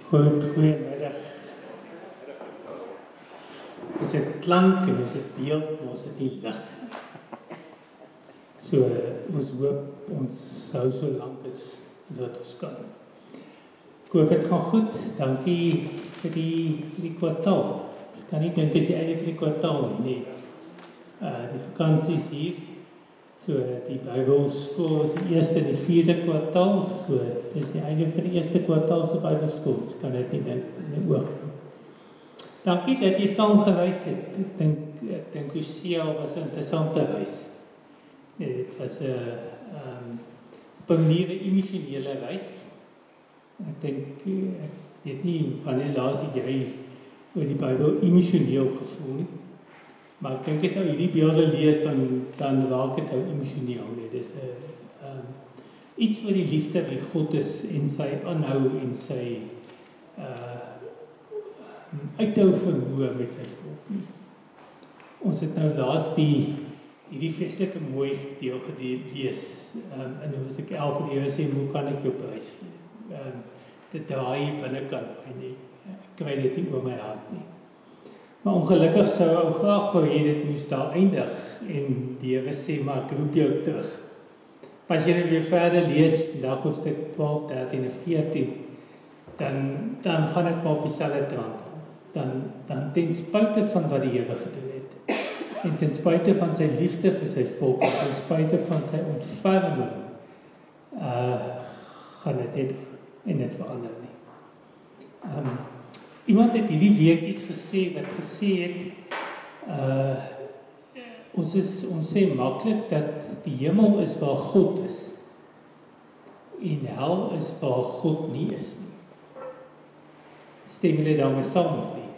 Goedemiddag. Ons het klank en ons het beeld, maar ons het nie lig. So ons hoop ons hou so lank as wat ons kan. Ek hoop het gaan goed. Dankie vir die kwartaal. Ek kan nie dink as die einde van die kwartaal nie. Die vakansie is hier. So die Bybelskool is die eerste en die vierde kwartaal. So dit is die einde van die eerste kwartaal se Bybelskool. Ek kan dit nie dink in die oog. Dankie dat jy saam gereis het. Ek dink Hosea was 'n interessante reis. Dit was 'n manier 'n emosionele reis. Ek weet nie wanneer laas het jy oor die Bybel emosioneel gevoel nie. Maar ek dink as jy hierdie beelde lees, dan raak dit jou emosioneel. Dit is iets oor die liefde wie God is en sy aanhou en sy uithou vermoë met sy volk. Ons het nou laas hierdie feestelike mooi deel gelees in hoofstuk 11 van die Here sê, hoe kan ek jou prys gee? Dit draai binnekant en ek kry dit nie oor my hart nie. Maar ongelukkig sou ou graag wou hê dit moes daar eindig en die Here sê, maar ek roep jou terug. As jy nou weer verder lees, vandag hoofstuk 12, 13 en 14, dan gaan dit maar op dieselfde trant. Dan ten spyte van wat die Here gedoen het, en ten spyte van sy liefde vir sy volk, en ten spyte van sy ontferming, gaan dit net en dit verander nie. Iemand het hierdie week iets gesê wat gesê het, ons sê maklik dat die hemel is waar God is en hel is waar God nie is nie. Stem julle daarmee saam of nie?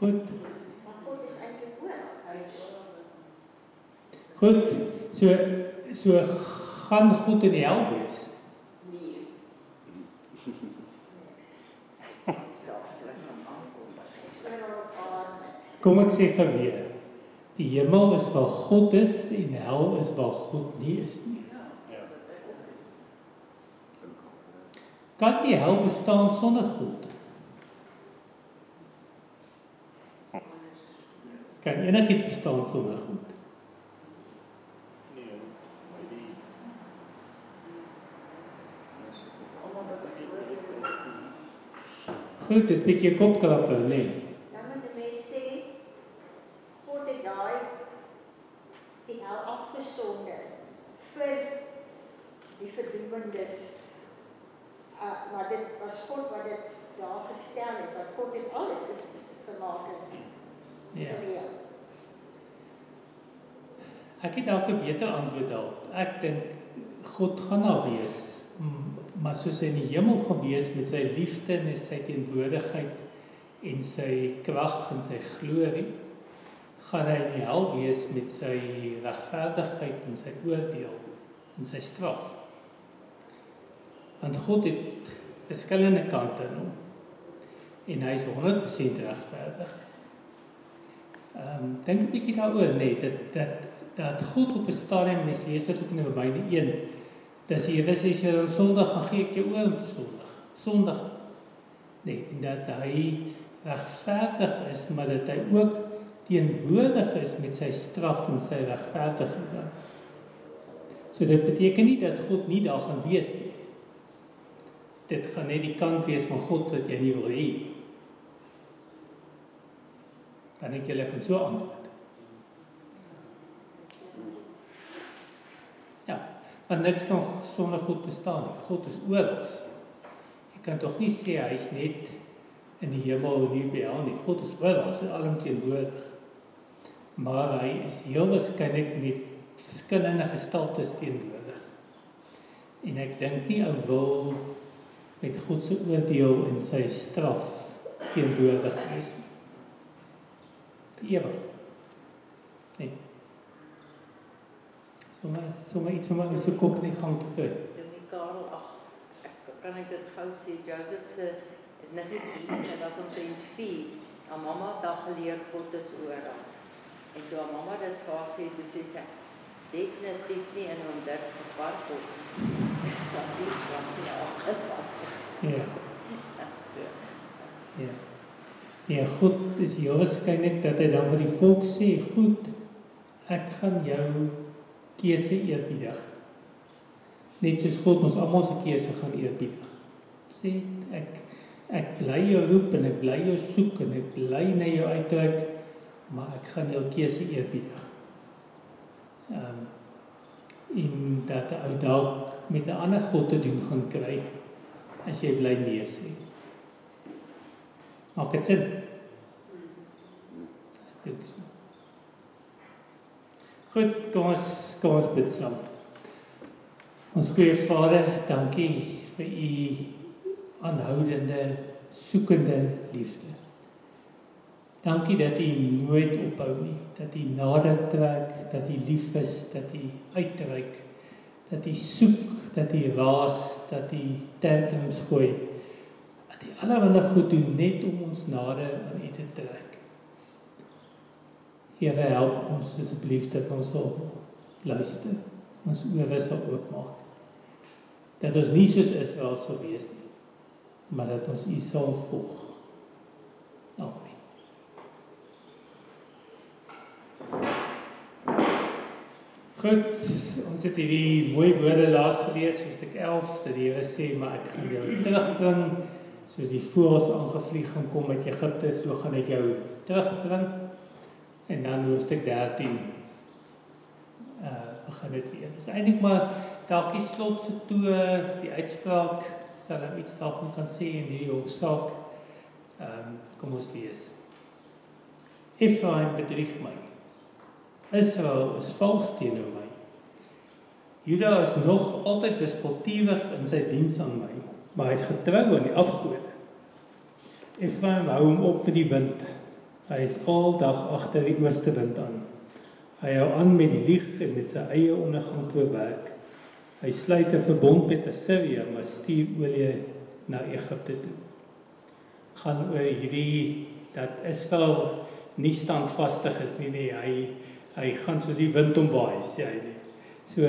Goed. Goed, so gaan God in die hel wees? Kom ek sê geweer, die hemel is waar God is en hel is waar God nie is nie. Kan die hel bestaan sonder God? Kan enigiets bestaan sonder God? Goed, dis 'n bietjie kopklapper, nee. Dan moet die mens sê, God het die hel afgesonder vir die verdoemendes. Maar dit was God wat dit daar gestel het, want God het alles gemaak het. Ja. Ek het dalk 'n beter antwoord daarop. Ek dink God gaan daar wees, maar soos hy in die hemel gaan wees met sy liefde en sy teenwoordigheid en sy krag en sy glorie, gaan hy in die hel wees met sy regverdigheid en sy oordeel en sy straf. Want God het verskillende kante in hom en hy is 100% regverdig. Dink 'n bietjie daaroor, nee, dat God op 'n stadium, mens lees dit ook in Romeine 1, dat die Here sê, as jy dan sondig, dan gee ek jou oor om te sondig. Nee, en dat hy regverdig is, maar dat hy ook teenwoordig is met sy straf en sy regverdigheid. So dit beteken nie dat God nie daar gaan wees nie. Dit gaan net die kant wees van God wat jy nie wil hê. Kan ek julle van so antwoord? Ja, want niks kan sonder God bestaan nie. God is oral. Jy kan tog nie sê hy is net in die hemel en nie by hel nie. God is oral, hy is alomteenwoordig. Maar hy is heel waarskynlik met verskillende gestaltes teenwoordig. En ek dink nie ou wil met God se oordeel en sy straf teenwoordig is nie. Ewig. Nee. Sommige iets om in sy kop in die gang te kry. Karel, kan ek dit gou sê, Joseph se niggie, hy was omtrent 4, en mamma het al geleer God is oral. En toe mamma dit vir haar sê, sy definitief nie in hom dit se park op. Dat die Ja. Ja. Ja, God is heel waarskynlik dat hy dan vir die volk sê, goed, ek gaan jou keuse eerbiedig. Net soos God ons almal se keuse gaan eerbiedig. Sê, ek bly jou roep en ek bly jou soek en ek bly na jou uitreik, maar ek gaan jou keuse eerbiedig. En dat ou dalk met 'n ander God te doen gaan kry, as jy bly nee sê. Maak dit sin? Ek dink so. Goed, kom ons bid saam. Ons goeie Vader, dankie vir u aanhoudende, soekende liefde. Dankie dat u nooit ophou nie, dat u nader trek, dat u lief is, dat u uitreik, dat u soek, dat u raas, dat u tantrums gooi, dat u allerhande goed doen net om ons nader aan u te trek. Here, help ons asseblief dat ons sal luister, ons ore sal oopmaak, dat ons nie soos Israel sal wees nie, maar dat ons u sal volg. Amen. Goed, ons het hierdie mooi woorde laas gelees, hoofstuk 11, dat die Here sê, maar ek gaan jou terugbring, soos die voëls aangevlieg gaan kom uit Egipte, so gaan ek jou terugbring. En dan hoofstuk 13 begin dit weer. Dit is eintlik maar dalk die slot vertoe, die uitspraak, sal daar iets daarvan kan sê in hierdie hofsaak. Kom ons lees. Ephraim bedrieg my. Israel is vals teenoor my. Juda is nog altyd wispelturig in sy diens aan my, maar hy is getrou aan die afgode. Ephraim hou hom op met die wind. Hy is al dag agter die oostewind aan. Hy hou aan met die lieg en met sy eie ondergang bewerk. Hy sluit 'n verbond met Assirië, maar stuur olie na Egipte toe. Gaan oor hierdie dat Israel nie standvastig is nie, hy gaan soos die wind omwaai, sê hy nie. So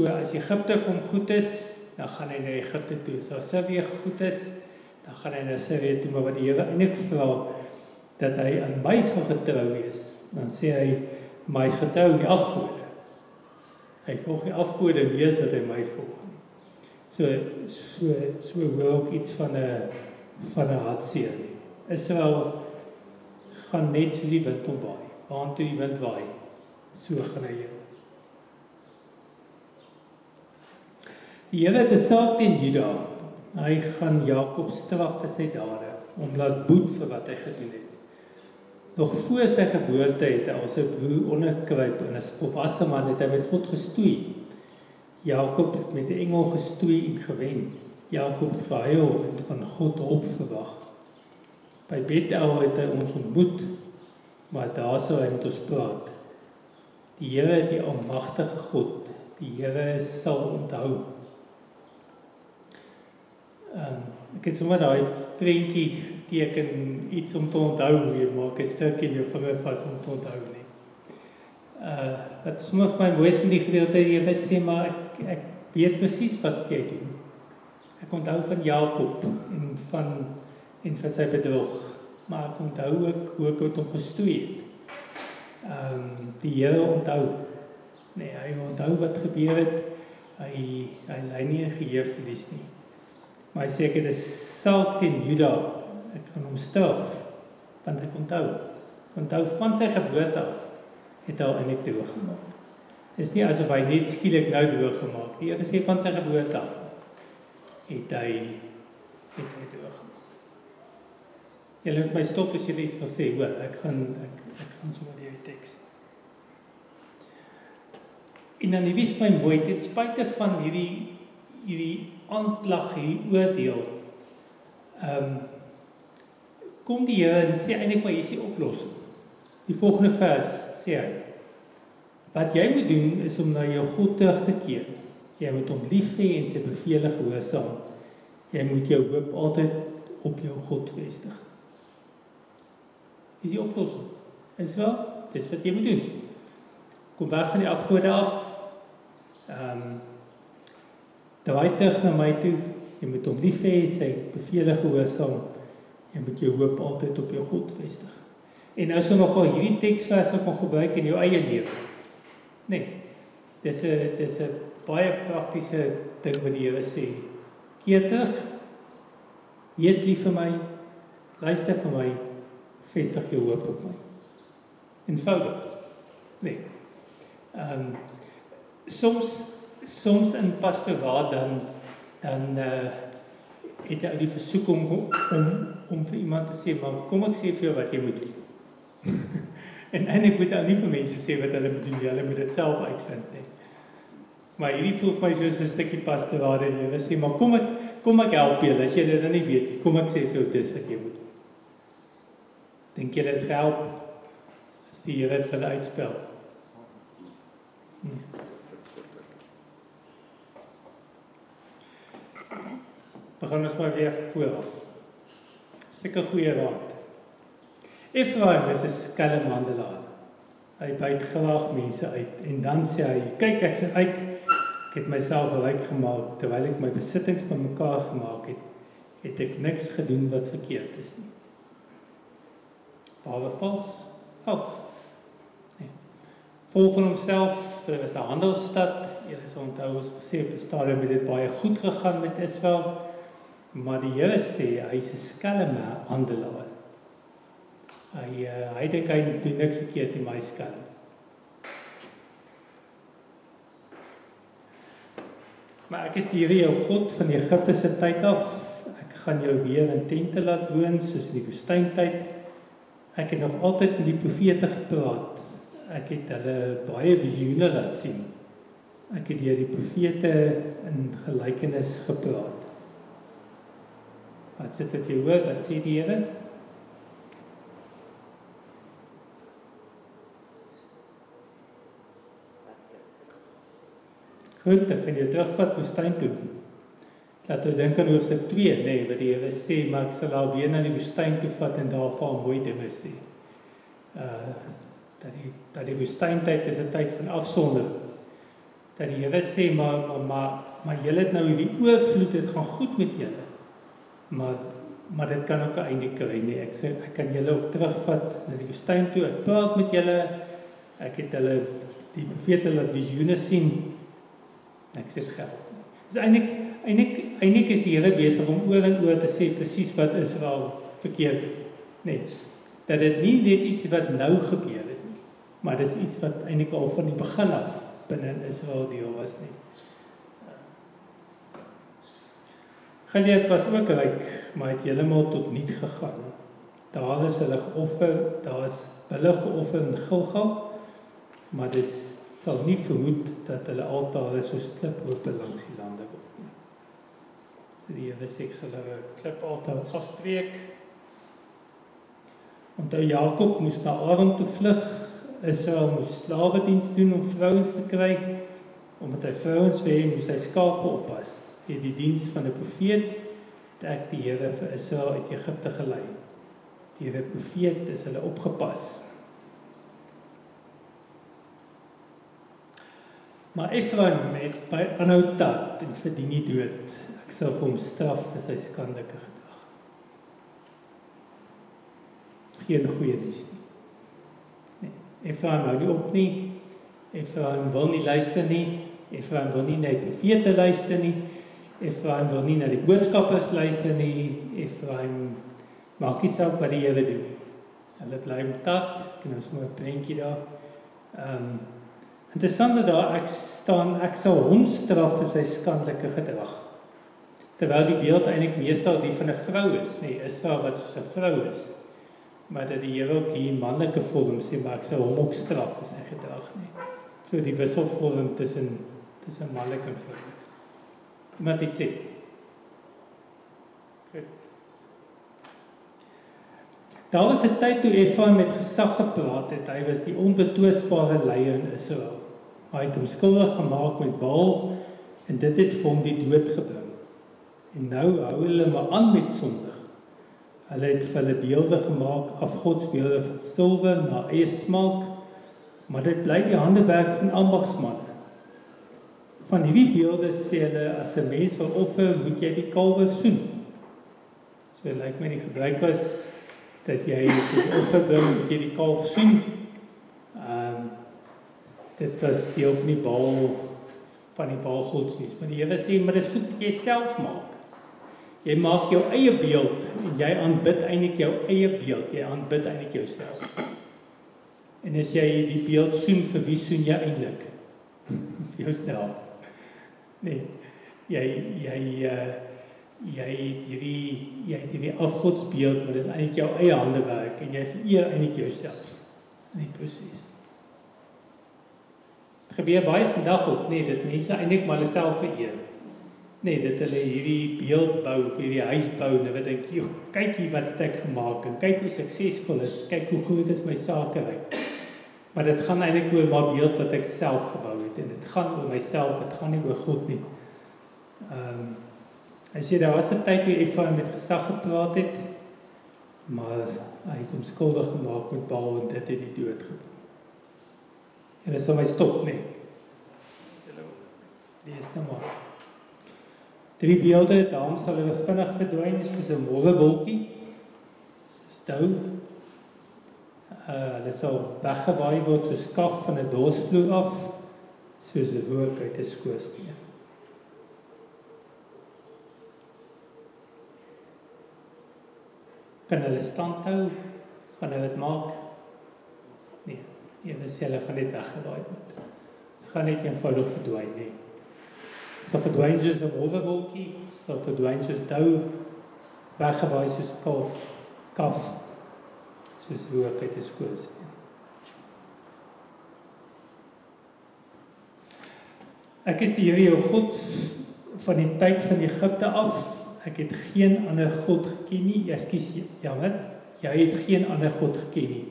as Egipte vir hom goed is, dan gaan hy na Egipte toe. As Assirië goed is, dan gaan hy na Assirië toe, maar wat die Here eintlik vra, dat hy aan my sal getrou wees, dan sê hy, maar hy is getrou aan die afgode. Hy volg die afgode meer as wat hy my volg. So wil ook iets van 'n hartseer nie. Israel gaan net soos die wind omwaai. Waantoe die wind waai, so gaan hy heen. Die Here het 'n saak teen Juda. Hy gaan Jakob straf vir sy dade, om laat boet vir wat hy gedoen het. Nog voor sy geboorte het hy al sy broer onderkruip en as volwasse man het hy met God gestoei. Jakob het met 'n engel gestoei en gewen. Jakob het gehuil en van God hulp verwag. By Bethel het hy ons ontmoet, maar daar sal hy met ons praat. Die Here, die almagtige God, die Here sal onthou. Ek het sommer daai prentjie teken, iets om te onthou, jy maak 'n stuk in jou vinger vas om te onthou nie. Wat sommer vir my mooi is van die gedeelte, die Here sê, maar ek weet presies wat jy doen. Ek onthou van Jakob en van sy bedrog, maar ek onthou ook hoe ek met hom gestoei het. Die Here onthou. Nee, hy onthou wat gebeur het. Hy lei nie 'n geheue verlies nie. Maar hy sê ek het 'n saak teen Juda. Ek gaan hom straf, want ek onthou van sy geboorte af, het hy al eintlik droog gemaak. Dit is nie asof hy net skielik nou droog gemaak. Die Here sê van sy geboorte af, het hy droog gemaak. Julle moet my stop as julle iets wil sê, hoor, ek gaan sommer die teks. En dan die my mooi, ten spyte van hierdie aanklag, hierdie oordeel, kom die Here en sê eintlik maar hier is die oplossing. Die volgende vers sê hy, wat jy moet doen is om na jou God terug te keer. Jy moet hom lief hê en sy bevele gehoorsaam. Jy moet jou hoop altyd op jou God vestig. Dis die oplossing. Dis wat jy moet doen. Kom weg van die afgode af. Draai terug na my toe. Jy moet hom lief hê, sy bevele gehoorsaam. Jy moet jou hoop altyd op jou God vestig. En nou sou nogal hierdie teksverse kon gebruik in jou eie lewe. Nee, dis 'n baie praktiese ding wat die Here sê. Keer terug, wees lief vir my, luister vir my, vestig jou hoop op my. Eenvoudig. Nee. Soms in pastoraat dan het jy die versoeking om vir iemand te sê, maar kom ek sê vir jou wat jy moet doen. En eintlik moet jy nie vir mense sê wat hulle moet doen, hulle moet dit self uitvind nie. Maar hierdie voel vir my soos 'n stukkie pastoraat en jy sê, maar kom ek help julle as jy dit dan nie weet nie. Kom ek sê vir jou dis wat jy moet doen. Dink jy dit help as die Here dit vir hulle uitspel? Begin ons maar weer vooraf. Seker goeie raad. Efraim is 'n skelmhandelaar. Hy byt graag mense uit en dan sê hy, kyk ek het myself ryk gemaak terwyl ek my besittings bymekaar gemaak het ek niks gedoen wat verkeerd is nie. Behalwe vals. Nee. Vol van homself, dit was 'n handelsstad. Julle sal onthou ons gesê op die stadium het dit baie goed gegaan met Israel. Maar die Here sê hy's 'n skelmhandelaar. Hy dink hy doen niks verkeerd in my skelm. Maar ek is die Here jou God van Egipte se tyd af. Ek gaan jou weer in tente laat woon soos in die woestyntyd. Ek het nog altyd met die profete gepraat. Ek het hulle baie visioene laat sien. Ek het deur die profete in gelykenis gepraat. Wat sit dit jy hoor, wat sê die Here? Goed, ek gaan jou terugvat woestyn toe. Laat ons dink aan hoofstuk 2, nee, wat die Here sê, maar ek sal haar weer na die woestyn toe vat en daar vir haar mooi dinge sê. Dat die woestyntyd is 'n tyd van afsondering. Dat die Here sê, maar julle het nou hierdie oorvloed, dit gaan goed met julle. Maar dit kan ook 'n einde kry, nee. Ek sê ek kan julle ook terugvat na die woestyn toe. Ek praat met julle. Ek het hulle die profete laat visioene sien. Ek sê dit geld. Dis eintlik is die Here besig om oor en oor te sê presies wat Israel verkeerd doen. Nee. Dat dit nie net iets wat nou gebeur het nie, maar dis iets wat eintlik al van die begin af binne in Israel deel was nie. Gilead was ook ryk, maar het heeltemal tot niet gegaan. Daar is hulle geoffer, daar is hulle geoffer in Gilgal, maar dis sal nie verhoed dat hulle altare soos kliphope langs die lande word nie. So die Here sê ek sal hulle klipaltaar afbreek. Onthou Jakob moes na Aram toe vlug, Israel moes slawediens doen om vrouens te kry, omdat hy vrouens wou hê, moes hy skape oppas. Deur die diens van 'n profeet het ek die Here vir Israel uit Egipte gelei. Deur 'n profeet is hulle opgepas. Maar Efraim het by aanhou tat en verdien die dood. Ek sal vir hom straf vir sy skandelike gedrag. Geen goeie nuus nie. Nee. Efraim hou nie op nie. Efraim wil nie luister nie. Efraim wil nie na die profete luister nie. Efraim wil nie na die boodskappers luister nie. Efraim maak nie saak wat die Here doen. Hulle bly tat. En ons moet 'n prentjie daar. Interessant dat daar ek sal hom straf vir sy skandelike gedrag. Terwyl die beeld eintlik meestal die van 'n vrou is, nee, Israel wat soos 'n vrou is. Maar dat die Here ook hier manlike vorm sê, maar ek sal hom ook straf vir sy gedrag nie. So die wisselvorm tussen manlik en vroulik. Iemand iets sê? Goed. Daar was 'n tyd toe Efraim met gesag gepraat het. Hy was die onbetwisbare leier in Israel. Hy het hom skuldig gemaak met Baal en dit het vir hom die dood gebring. En nou hou hulle maar aan met sondig. Hulle het vir hulle beelde gemaak, afgodsbeelde van silwer na eie smaak, maar dit bly die handewerk van ambagsmanne. van hierdie beelde sê hulle, as 'n mens wil offer, moet jy die kalwe soen. So lyk my die gebruik was, dat jy die offer bring, moet jy die kalf soen. Dit was deel van die baalgodsdienst, maar die Here sê, maar dit is goed dat jy self maak. Jy maak jou eie beeld, en jy aanbid eintlik jou eie beeld, jy aanbid eintlik jouself. En as jy die beeld soen, vir wie soen jy eintlik? Vir jouself. Nee, jy het hierdie afgodsbeeld, maar dit is eintlik jou eie handewerk, en jy vereer eintlik jouself in die proses. Het gebeur baie vandag ook, nee, dat mense eintlik maar hulle self vereer. Nee, dat hulle hierdie beeld bou, of hierdie huis bou, en wat dink, joh, kyk hier wat het ek gemaak, en kyk hoe suksesvol is, kyk hoe goed is my sakeryk. Maar dit gaan eintlik oor my beeld wat ek self gebou het, en dit gaan oor myself, dit gaan nie oor God nie. Hy sê, daar was 'n tyd toe Efraim met gesag gepraat het, maar hy het hom skuldig gemaak met Baal, en dit het die dood gebring. Julle sal my stop, nee. Lees nou maar. 3 beelde, daarom sal hulle vinnig verdwyn, soos 'n morrewolkie, soos dou. Hulle sal weggewaai word soos kaf van 'n dorsvloer af, soos 'n rook uit 'n skoorsteen. Kan hulle stand hou? Gaan hulle dit maak? Nee, Here sê hulle gaan net weggewaai word. Hulle gaan net eenvoudig verdwyn, nee. Sal verdwyn soos 'n morrewolkie, sal verdwyn soos dou, weggewaai soos kaf, soos rook uit 'n skoorsteen. Ek is die Here jou God van die tyd van Egipte af. Ek het geen ander God geken nie. Jammer, jy het geen ander God geken nie.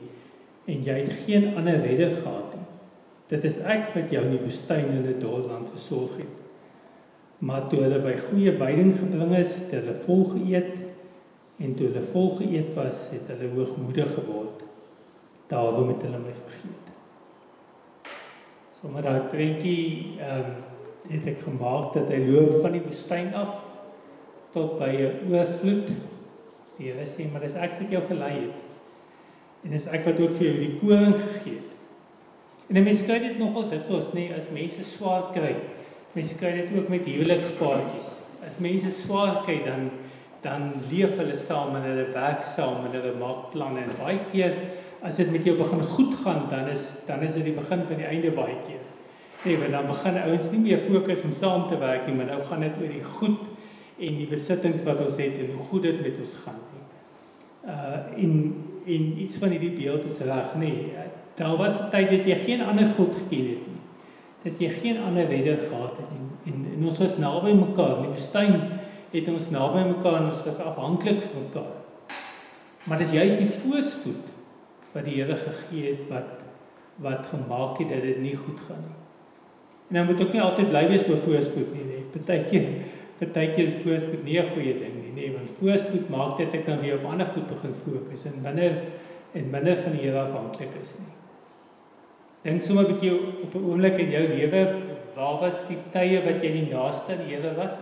En jy het geen ander redder gehad nie. Dit is ek wat jou in die woestyn in 'n dorsland versorg het. Maar toe hulle by goeie veiding gebring is, het hulle vol geëet, en toe hulle vol geëet was, het hulle hoogmoedig geword. Daarom het hulle my vergeet. Sommer daai prentjie het ek gemaak dat hy loop van die woestyn af tot by 'n oorvloed. Die Here sê, maar dis ek wat jou gelei het. En dis ek wat ook vir jou die koring gegee het. En 'n mens kry dit nogal dikwels, nee, as mense swaar kry. Mense kry dit ook met huwelikspaartjies. As mense swaar kry, dan leef hulle saam en hulle werk saam en hulle maak planne. En baie keer, as dit met jou begin goed gaan, dan is dit die begin van die einde baie keer. Nee, want dan begin ouens nie meer fokus om saam te werk nie, maar nou gaan dit oor die goed en die besittings wat ons het en hoe goed dit met ons gaan. En iets van hierdie beeld is reg, nee. Daar was 'n tyd dat jy geen ander God geken het nie. Dat jy geen ander redder gehad het nie. En ons was naby mekaar. In die woestyn het ons naby mekaar en ons was afhanklik van mekaar. Maar dit is juist die voorspoed wat die Here gegee het wat gemaak het dat dit nie goed gaan nie. En dan moet ook nie altyd bly wees oor voorspoed nie, nee. Partykeer is voorspoed nie 'n goeie ding nie, nee, want voorspoed maak dit ek dan weer op ander goed begin fokus en minder van die Here afhanklik is nie. Dink sommer 'n bietjie op 'n oomblik in jou lewe, waar was die tye wat jy die naaste aan die Here was?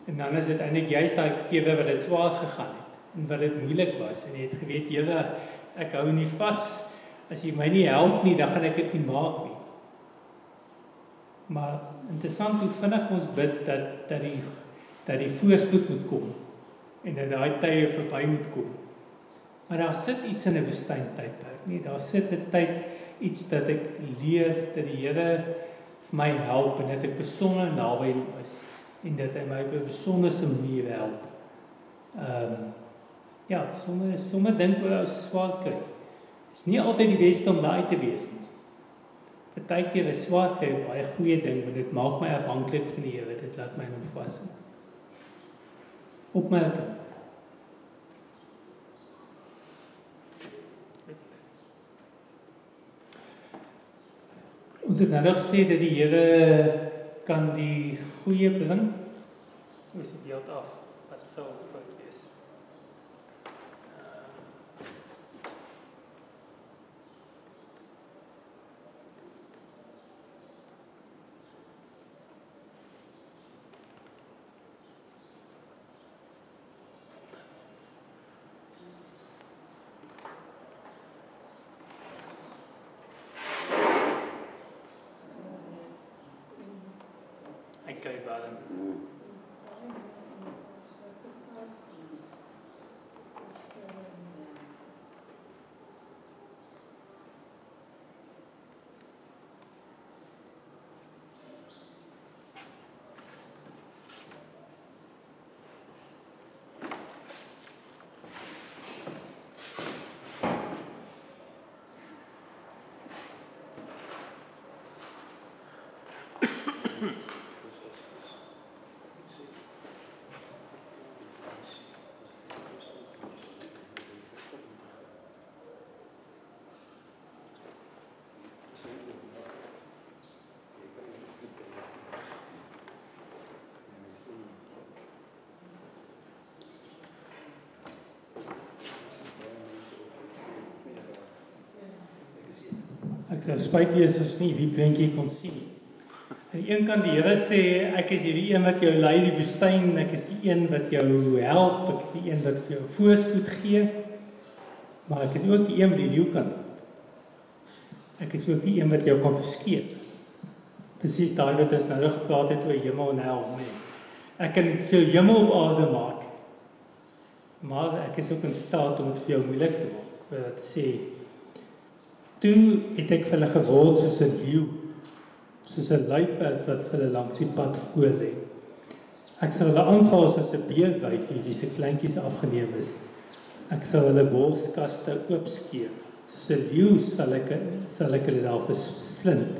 En dan is dit eintlik juist daai kere wat dit swaar gegaan het en wat dit moeilik was en jy het geweet, Here, ek hou nie vas. As jy my nie help nie, dan gaan ek dit nie maak nie. Maar interessant hoe vinnig ons bid dat die voorspoed moet kom en dat daai tye verby moet kom. Maar daar sit iets in 'n woestyntydperk, nie? Daar sit 'n tyd iets dat ek leer dat die Here vir my help en dat ek besonder naby hom is en dat hy my op 'n besonderse manier help. Ja, sommer dink oor ou se swaar kry. Is nie altyd die beste om daai te wees nie. Partykeer is swaar kry baie goeie ding, want dit maak my afhanklik van die Here, dit laat my hom vas. Opmerking. Ons het nou gesê dat die Here kan die goeie bring. Ons het beeld af wat sou fout wees. bietjie warm. Ek sou spyt wees as nie die prentjie kon sien nie. Aan die een kant die Here sê ek is hierdie een wat jou lei die woestyn, ek is die een wat jou help, ek is die een wat vir jou voorspoed gee. Maar ek is ook die een wat die leeu kan. Ek is ook die een wat jou kan verskeep. Presies daai wat ons nou gepraat het oor hemel en hel, nee. Ek kan vir jou hemel op aarde maak. Maar ek is ook in staat om dit vir jou moeilik te maak. Wat sê toe het ek vir hulle geword soos 'n leeu, soos 'n luiperd wat vir hulle langs die pad voor lê. Ek sal hulle aanval soos 'n beerwyfie wie se kleintjies afgeneem is. Ek sal hulle borskaste oopskeer. Soos 'n leeu sal ek hulle daar verslind.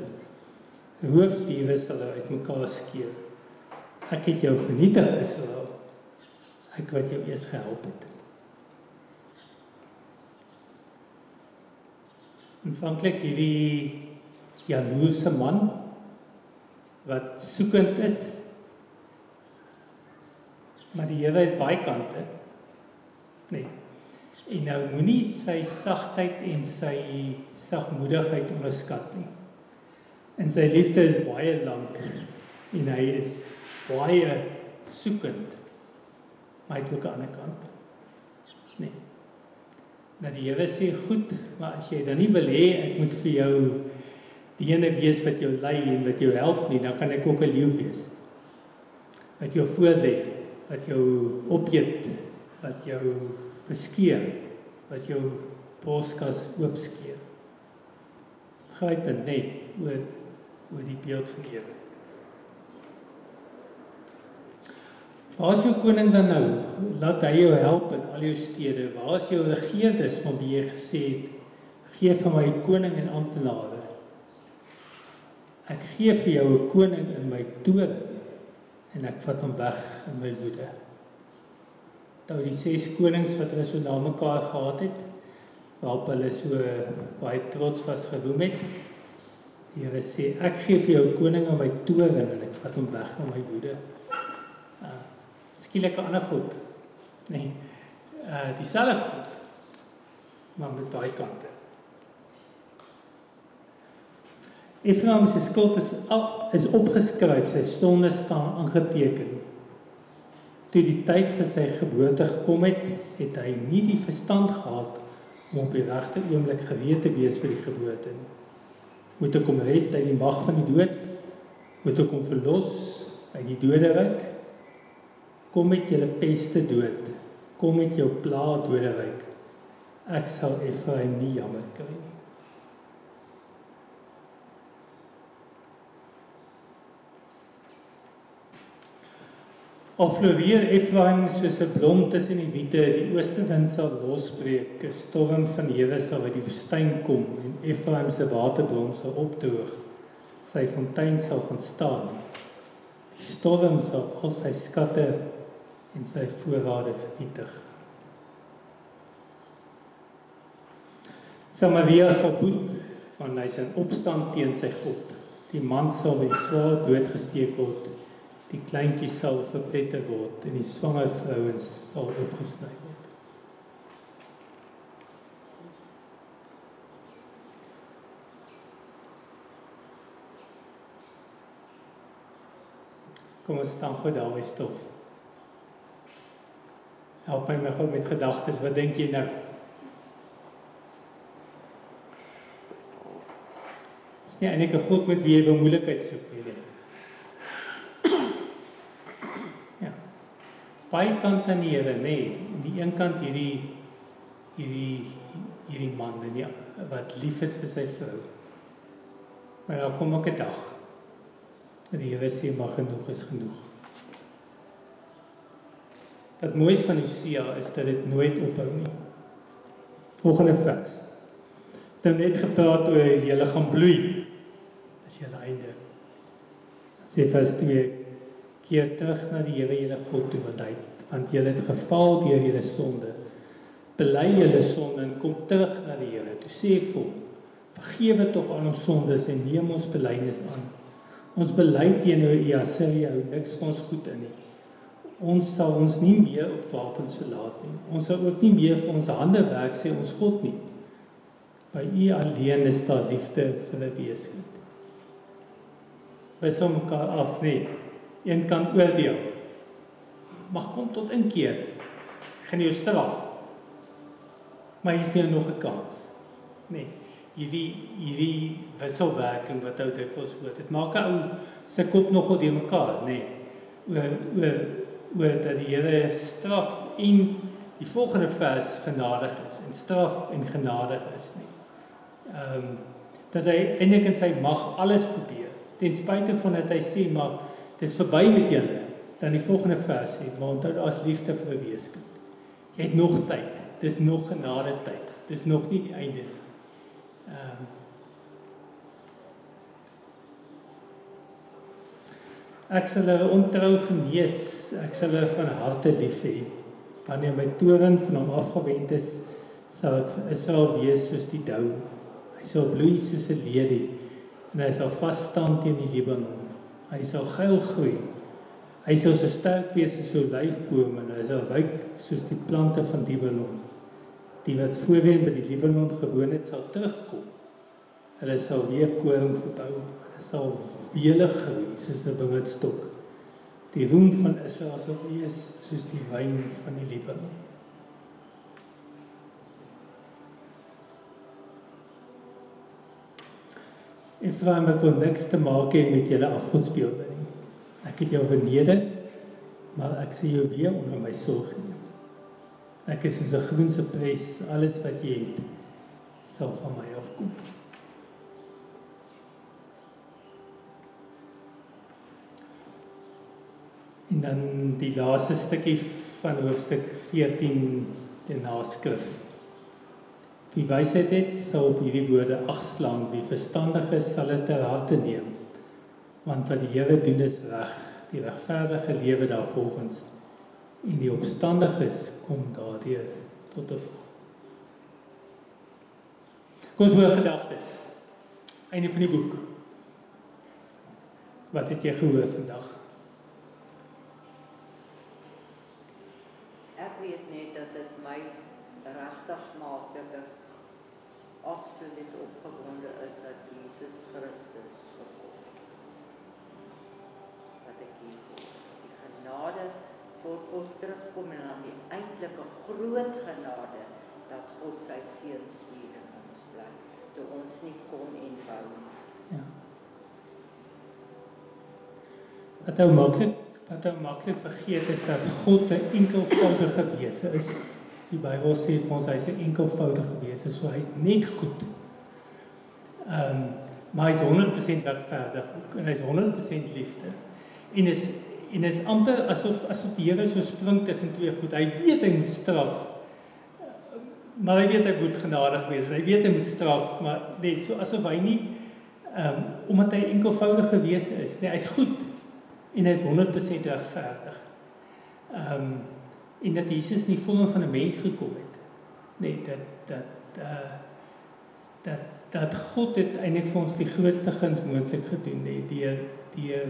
Roofdiere sal hulle uitmekaar skeer. Ek het jou vernietig, Israel. Ek wat jou eers gehelp het. Aanvanklik hierdie jaloerse man wat soekend is, maar die Here het baie kante. Nee. En nou moenie sy sagtheid en sy sagmoedigheid onderskat nie. En sy liefde is baie lank en hy is baie soekend. Maar hy het ook 'n ander kant. Nee. Nou die Here sê goed, maar as jy dan nie wil hê ek moet vir jou die ene wees wat jou lei en wat jou help nie, dan kan ek ook 'n leeu wees. Wat jou voorlê, wat jou opeet, wat jou verskeer, wat jou borskas oopskeer. Gryp dit net oor die beeld van die Here. Waar is jou koning dan nou? Laat hy jou help in al jou stede. Waar is jou regeerders van wie jy gesê het, gee vir my 'n koning en amptenare. Ek gee vir jou 'n koning in my toorn en ek vat hom weg in my woede. Nou die 6 konings wat hulle so na mekaar gehad het, waarop hulle so baie trots was geroem het. Die Here sê ek gee vir jou 'n koning in my toorn en ek vat hom weg in my woede. Skielik 'n ander God. Nee. Dieselfde God, maar met baie kante. Efraim se skuld is opgeskryf, sy sonde staan aangeteken. Toe die tyd vir sy geboorte gekom het, het hy nie die verstand gehad om op die regte oomblik gereed te wees vir die geboorte nie. Moet ek hom red uit die mag van die dood? Moet ek hom verlos uit die doderyk? Kom met julle peste dood, kom met jou pla doderyk. Ek sal Efraim nie jammer kry nie. Al floreer Efraim soos 'n blom tussen die wiete, die oostewind sal losbreek, 'n storm van die Here sal uit die woestyn kom en Efraim se waterbron sal opdroog. Sy fontein sal gaan staan. Die storm sal al sy skatte en sy voorrade vernietig. Samaria sal boet, want hy is in opstand teen sy God. Die man sal met die swaard doodgesteek word. Die kleintjies sal verpletter word en die swanger vrouens sal opgesny word. Kom ons staan gou daar by stil. Help my gou met gedagtes, wat dink jy nou? Is nie eintlik 'n God met wie jy wil moeilikheid soek nie. Beide kante aan die Here, nee. Aan die een kant hierdie man wat lief is vir sy vrou. Maar daar kom ook 'n dag dat die Here sê, maar genoeg is genoeg. Wat mooi is van Hosea is dat dit nooit ophou nie. Volgende vers. Dan net gepraat oor julle gaan bloei. Dis julle einde. Sê vers 2, keer terug na die Here julle God toe want julle het gefaal deur julle sonde. Bely julle sonde en kom terug na die Here. Toe sê vir hom, vergewe tog aan ons sondes en neem ons belydenis aan. Ons bely teenoor U, Asiria, hou niks vir ons goed in nie. Ons sal ons nie meer op wapens verlaat nie. Ons sal ook nie meer vir ons hande werk, sê ons God nie. By U alleen is daar liefde vir 'n weeskind. Wissel mekaar af, nee. Een kant oordeel. Mag kom tot inkeer. Gaan jou straf. Maar jy vir jou nog 'n kans. Nee. Hierdie wisselwerking wat ou dikwels hoor. Dit maak 'n ou se kop nogal deur mekaar, nee. Oor dat die Here straf en die volgende vers genadig is en straf en genadig is nie. Dat hy eintlik in sy mag alles probeer. Ten spyte van dat hy sê maar dit is verby met julle. Dan die volgende vers sê maar onthou daar's liefde vir 'n weeskind. Jy het nog tyd. Dis nog genade tyd. Dis nog nie die einde nie. Ek sal hulle ontrou genees, ek sal hulle van harte lief hê. Wanneer my toorn van hom afgewend is, sal ek vir Israel wees soos die dou. Hy sal bloei soos 'n lelie en hy sal vas staan teen die Libanon. Hy sal geil groei. Hy sal so sterk wees soos 'n olyfboom en hy sal ryk soos die plante van Libanon. Die wat voorheen by die Libanon gewoon het, sal terugkom. Hulle sal weer koring verbou. Hulle sal wele groei soos 'n wingerdstok. Die roem van Israel sal wees soos die wyn van die Libanon. Ephraim het ook niks te maak met julle afgodsbeelde nie. Ek het jou verneder, maar ek sê jou weer onder my sorg neem. Ek is soos 'n groen cypress, alles wat jy het, sal van my afkom. En dan die laaste stukkie van hoofstuk 14, die naskrif. Wie wysheid het, sal op hierdie woorde ag slaan, wie verstandig is, sal dit ter harte neem. Want wat die Here doen is reg, die regverdige lewe daarvolgens, en die opstandiges kom daardeur tot 'n val. Kom ons hoor gedagtes. Einde van die boek. Wat het jy gehoor vandag? Ek weet net dat dit my regtig maak dat ek absoluut opgewonde is dat Jesus Christus verkom. Dat ek hier die genade voor God terugkom en dan die eintlike groot genade dat God sy seun stuur in ons bly, toe ons nie kon en wou nie. Ja. Wat ou maklik vergeet is dat God 'n enkelvoudige wese is. Die Bybel sê vir ons hy's 'n enkelvoudige wese, so hy's net goed. Maar hy's 100% regverdig ook, en hy's 100% liefde. En is amper asof die Here so spring tussen twee goed. Hy weet hy moet straf, maar hy weet hy moet genadig wees. Hy weet hy moet straf, maar net so asof hy nie, omdat hy enkelvoudige wese is, nee, hy's goed en hy's 100% regverdig. En dat Jesus nie vorm van 'n mens gekom het. Nee, dat God het eintlik vir ons die grootste guns moontlik gedoen, nee, deur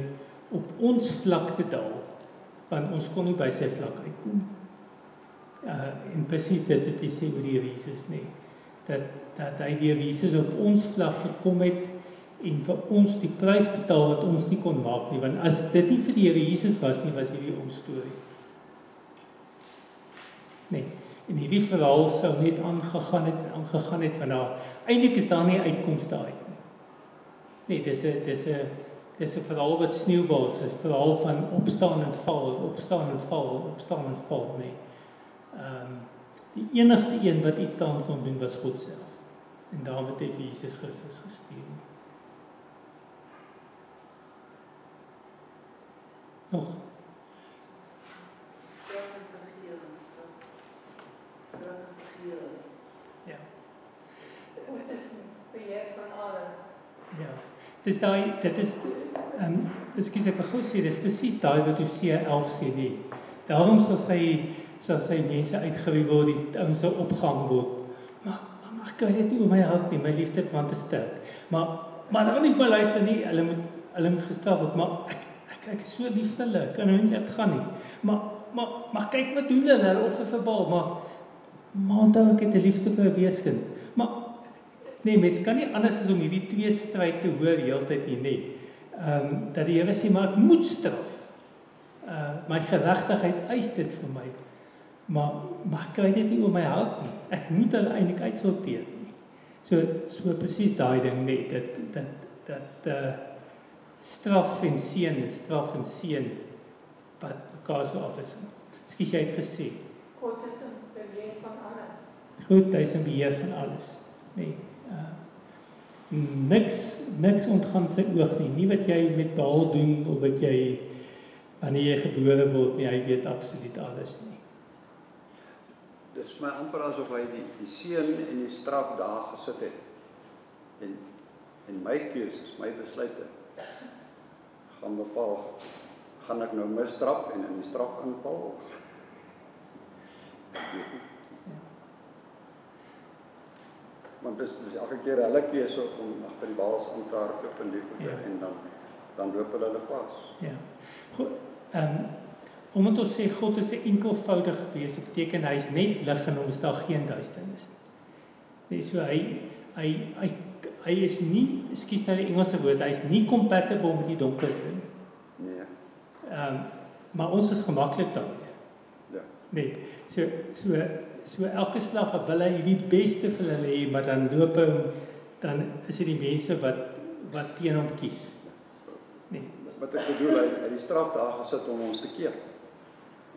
op ons vlak te daal, want ons kon nie by sy vlak uitkom. En presies dit wat hy sê oor die Jesus, nee, dat hy deur Jesus op ons vlak gekom het en vir ons die prys betaal wat ons nie kon maak nie, want as dit nie vir die Here Jesus was nie, was hierdie ons storie. Nee, en hierdie verhaal sou net aangegaan het, want eintlik is daar nie uitkomste uit nie. Nee, dis Dis 'n verhaal wat sneeubal is, 'n verhaal van opstaan en val, opstaan en val, opstaan en val, nee. Die enigste een wat iets daaraan kon doen was God self. En daarom het hy vir Jesus Christus gestuur. Nog? Ja. God is beheer van alles. Ja. Dis daai, dit is, ekskuus ek gou sê, dis presies daai wat Hosea 11 sê nie. Daarom sal sy mense uitgeroei word, die ouens sal opgehang word. Maar ek kry dit nie oor my hart nie, my liefde want is sterk. Maar hulle wil nie vir my luister nie, hulle moet gestraf word, maar ek is so lief vir hulle, ek kan nou nie laat gaan nie. Maar kyk wat doen hulle offer vir Baal, maar onthou ek het 'n liefde vir 'n weeskind. Maar nee, mens kan nie anders as om hierdie twee stryd te hoor heeltyd nie, nee. Dat die Here sê, maar ek moet straf. My geregtigheid eis dit vir my. Maar ek kry dit nie oor my hart nie. Ek moet hulle eintlik uitsorteer nie. So presies daai ding, nee, dat straf en seën wat mekaar so af is. Ekskuus, jy het gesê. God is in beheer van alles. Goed, hy is in beheer van alles. Nee. Niks ontgaan sy oog nie. Nie wat jy met Baal doen of wat jy wanneer jy gebore word nie, hy weet absoluut alles nie. Dis my amper asof hy die seën en die straf daar gesit het. En my keuses, my besluite gaan bepaal, gaan ek nou misstraf en in die straf inval? Ek weet nie. Want dis elke keer hulle keuse om agter die Baals aan te hardloop en die goede, en dan loop hulle pas. Ja. Goed, omdat ons sê God is 'n enkelvoudige wese, beteken hy is net lig en ons daar geen duisternis nie. Nee, so hy is nie, ekskuus nou die Engelse woord, hy is nie compatible met die donkerte nie. Nee. Maar ons is gemaklik daarmee. Ja. Nee, so elke slag wil hy die beste vir hulle hê, maar dan loop hy, dan is dit die mense wat teen hom kies. Nee. Wat ek bedoel, hy het die straf daar gesit om ons te keer.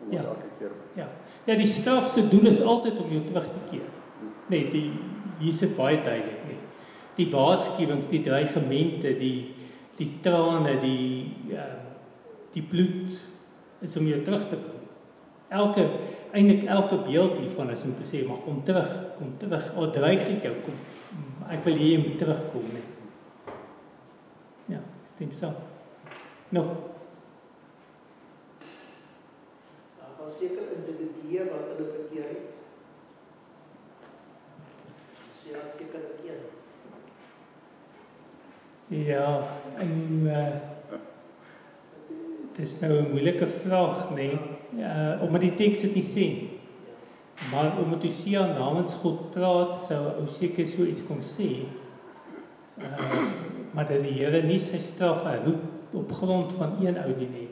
Om ons elke keer. Ja, die straf se doel is altyd om jou terug te keer. Nee, hier is dit baie duidelik, nee. Die waarskuwings, die dreigemente, die trane, die bloed is om jou terug te bring. Eintlik elke beeld hiervan is om te sê, maar kom terug, al dreig ek jou, kom, ek wil hê jy moet terugkom, nee. Ja, stem saam. Nog? Daar was seker individue wat hulle bekeer het. Sê as seker een. Ja, dit is nou 'n moeilike vraag, nee. Omdat die teks dit nie sê. Maar omdat Hosea namens God praat, sou ou seker so iets kon sê. Maar dat die Here nie sy straf herroep op grond van een ou nie.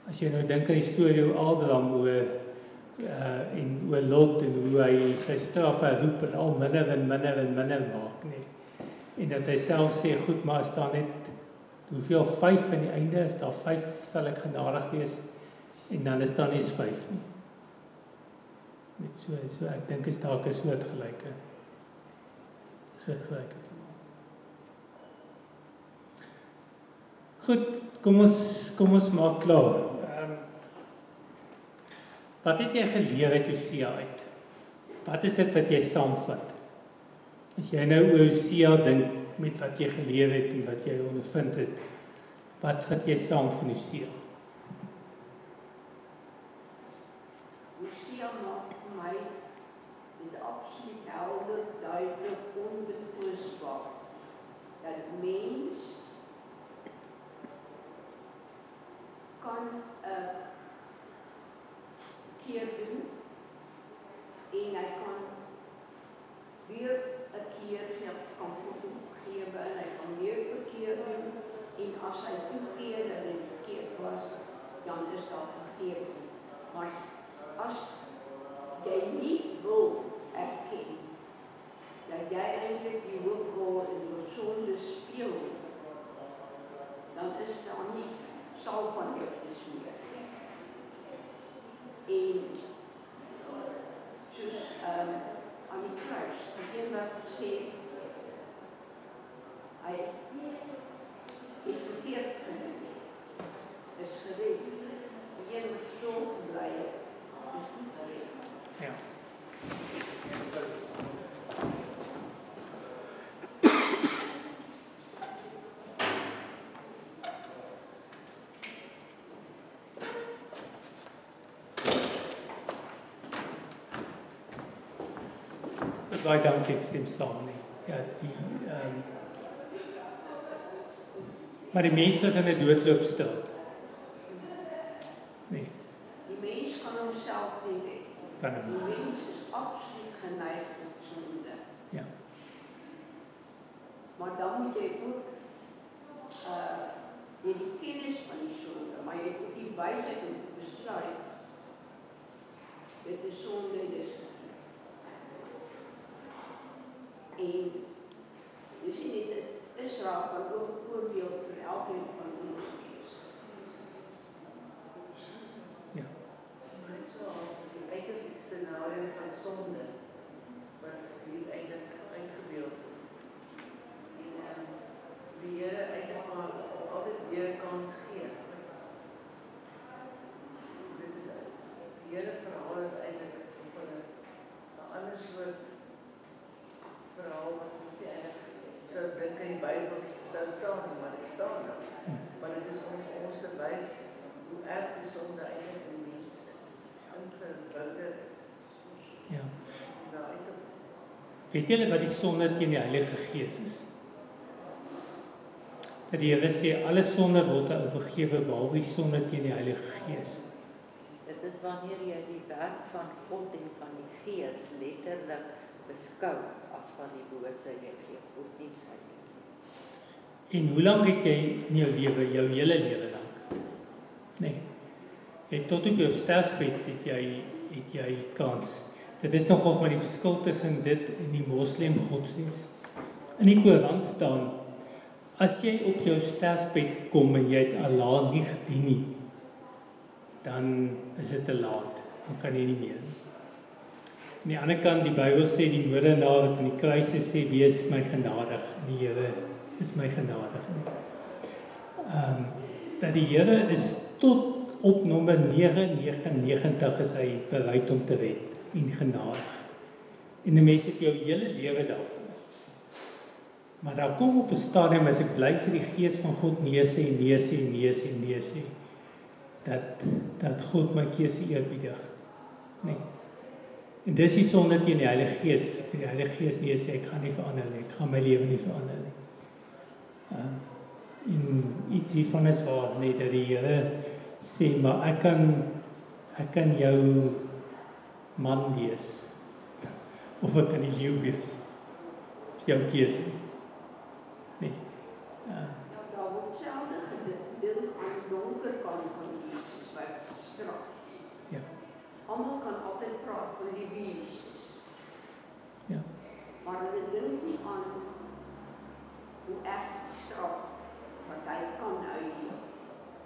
As jy nou dink aan die storie oor Abraham en oor Lot en hoe hy sy straf herroep en al minder maak, nee. En dat hy self sê, goed, maar as daar net hoeveel 5 aan die einde, is daar 5 sal ek genadig wees en dan is daar nie 5 nie. Net so ek dink is dalk 'n soortgelyke. Goed, kom ons maak klaar. Wat het jy geleer uit Hosea uit? Wat is dit wat jy saamvat? As jy nou oor Hosea dink met wat jy geleer het en wat jy ondervind het, wat vat jy saam van Hosea? Hosea maak vir my is absoluut helder, duidelik, onbetwisbaar dat mens kan 'n keer doen en hy kan weer 'n keer self kan vergewe en hy kan weer verkeerd doen en as hy toegee dat hy verkeerd was, dan is daar vergewing. Maar as jy nie wil erken dat jy eintlik die hoofrol in jou sonde speel, dan is daar En soos aan die kruis, die een wat gesê hy het verkeerd gedoen, is gered. Die een wat stil gebly het, is nie gered. Ja. Baie dankie, ek stem saam nie. Ja, maar die mens was in 'n doodloopstil. Nee, Die mens kan homself nie red. kan Die ons. mens is absoluut geneig tot sonde. Ja. Maar dan moet jy ook jy die kennis van die sonde, maar jy het ook die wysheid om te besluit. Dit is sonde, dit is en jy sien net, Israel kan ook 'n voorbeeld vir elkeen van ons wees. Ja. Maar so, die uiterste scenario van sonde, wat hier eintlik uitgebeeld word. En die Here eintlik maar altyd weer 'n kans gee. Dit is die hele verhaal is eintlik van 'n ander soort verhaal wat ons nie eintlik sou dink in die Bybel sou staan nie, maar dit staan daar. Maar dit is om vir ons te wys hoe erg die sonde eintlik in die mens ingeboude is. Ja. Nou, uit op Weet julle wat die sonde teen die Heilige Gees is? Dat die Here sê alle sonde word aan ou vergewe behalwe die sonde teen die Heilige Gees. Dit is wanneer jy die werk van God en van die Gees letterlik beskou as van die bose, jy gee God nie sy nie. En hoe lank het jy in jou lewe, jou hele lewe lank? Nee. En tot op jou sterfbed het jy kans. Dit is nogal maar die verskil tussen dit en die moslim godsdiens. In die Koran staan, as jy op jou sterfbed kom en jy het Allah nie gedien nie, dan is dit te laat. Dan kan jy nie meer nie. Aan die ander kant, die Bybel sê die moordenaar wat aan die kruis sê, wees my genadig. Die Here is my genadig. Dat die Here is tot op nommer 999 is hy bereid om te red en genadig. En 'n mens het jou hele lewe daarvoor. Maar daar kom op 'n stadium as ek bly vir die Gees van God nee sê, dat God my keuse eerbiedig. Nee. En dis die sonde teen die Heilige Gees. As ek die Heilige Gees nee sê, ek gaan nie verander nie, ek gaan my lewe nie verander nie. En iets hiervan is waar, net dat die Here sê, maar ek kan jou man wees, of ek kan die leeu wees. Dis jou keuse. Nee. Daar word selfde gedink aan die donker kant van Jesus wat straf. Ja. Almal kan altyd praat van die Jesus. Ja. Maar hulle dink nie aan hoe erg die straf wat hy kan uitdeel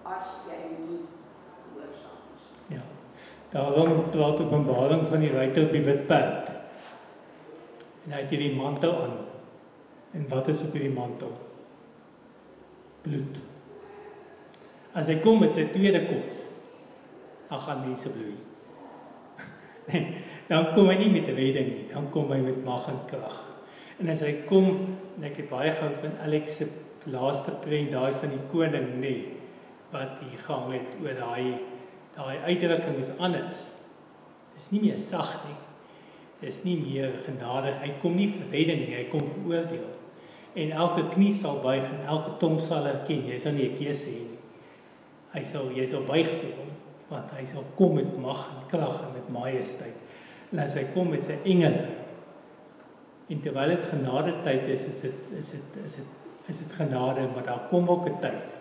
as jy nie gehoorsaam is. Ja. Daarom praat Openbaring van die ruiter op die wit perd. En hy het hierdie mantel aan. En wat is op hierdie mantel? Bloed. As hy kom met sy tweede koms, dan gaan mense bloei. Nee, dan kom hy nie met redding nie, dan kom hy met mag en krag. En as hy kom, en ek het baie gehou van Alex se laaste prent, daai van die koning, nee, wat hier gaan het oor daai uitdrukking is anders. Dis nie meer sag nie. Dis nie meer genadig. Hy kom nie vir redding nie, hy kom vir oordeel. En elke knie sal buig en elke tong sal erken, jy sal nie 'n keuse hê nie. Jy sal buig vir hom, want hy sal kom met mag en krag en met majesteit. En as hy kom met sy engele, en terwyl dit genade tyd is dit genade, maar daar kom ook 'n tyd.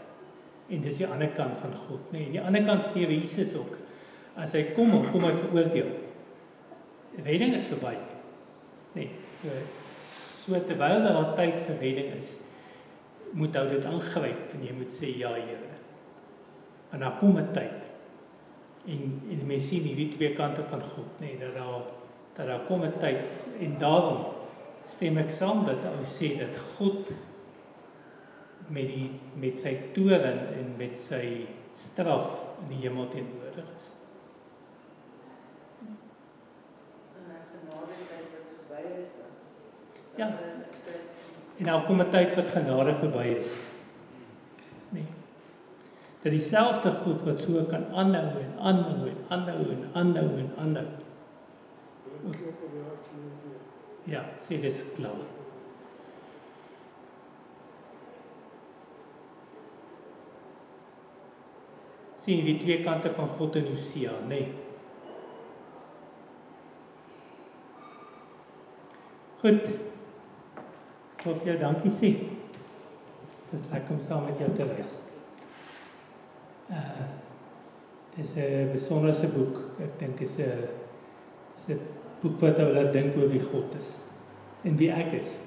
En dis die ander kant van God, nee, en die ander kant van Jesus ook. As hy kom hy vir oordeel. Redding is verby. Nee, so terwyl daar tyd vir redding is, moet ou dit aangryp en jy moet sê ja, Here. En daar kom 'n tyd En mense sien hierdie twee kante van God, nee, dat daar kom 'n tyd, en daarom stem ek saam dat ou sê dat God met sy toorn en met sy straf in die hemel teenwoordig is. En ek genade tyd wat verby is dan. Ja. En nou kom 'n tyd wat genade verby is. Nee. Dat dieselfde goed wat so kan aanhou en aanhou en aanhou en aanhou en aanhou. Ja, sê dis klaar. Sien die twee kante van God in Hosea, nee. Goed. Ek wil vir jou dankie sê. Dit is lekker om saam met jou te reis. Dit is 'n besonderse boek. Ek dink is 'n boek wat ou laat dink oor wie God is en wie ek is.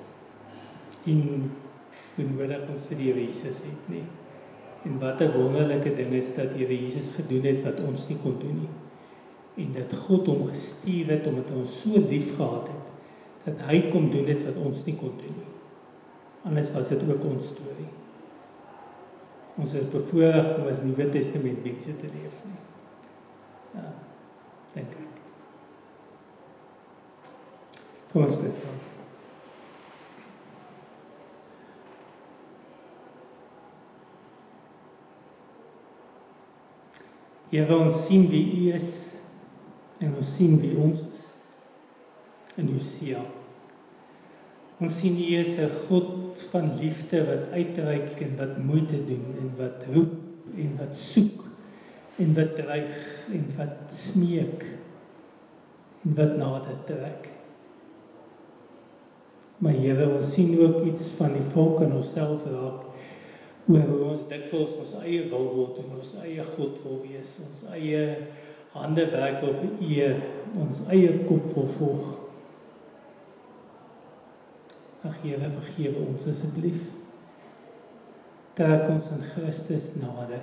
En hoe nodig ons vir die Here Jesus het, nie. En wat 'n wonderlike ding is dat die Here Jesus gedoen het wat ons nie kon doen nie. En dat God hom gestuur het omdat hy ons so lief gehad het, dat hy kom doen het wat ons nie kon doen nie. Anders was dit ook ons storie. Ons is bevoorreg om as Nuwe Testament mense te leef nie. Ja, dink ek. Kom ons bid saam. Here, ons sien wie U is en ons sien wie ons is in Hosea. Ons sien U is 'n God van liefde wat uitreik en wat moeite doen en wat roep en wat soek en wat dreig en wat smeek en wat nader trek. Maar Here, ons sien ook iets van die volk in onsself raak, oor hoe ons dikwels ons eie wil doen, ons eie God wil wees, ons eie hande werk wil vereer, ons eie kop wil volg. Ag Here, vergewe ons asseblief. Trek ons in Christus nader.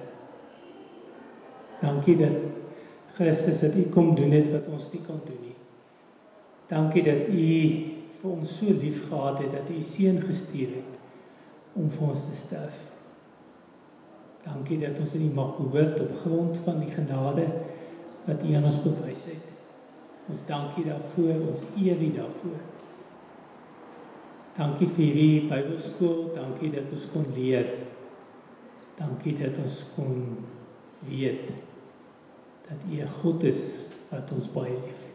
Dankie dat Christus dat U kom doen het wat ons nie kon doen nie. Dankie dat U vir ons so lief gehad het, dat U Seun gestuur het om vir ons te sterf. Dankie dat ons in U mag behoort op grond van die genade wat U aan ons bewys het. Ons dankie daarvoor, ons eer U daarvoor. Dankie vir hierdie Bybelskool, dankie dat ons kon leer. Dankie dat ons kon weet dat U 'n God is wat ons baie liefhet.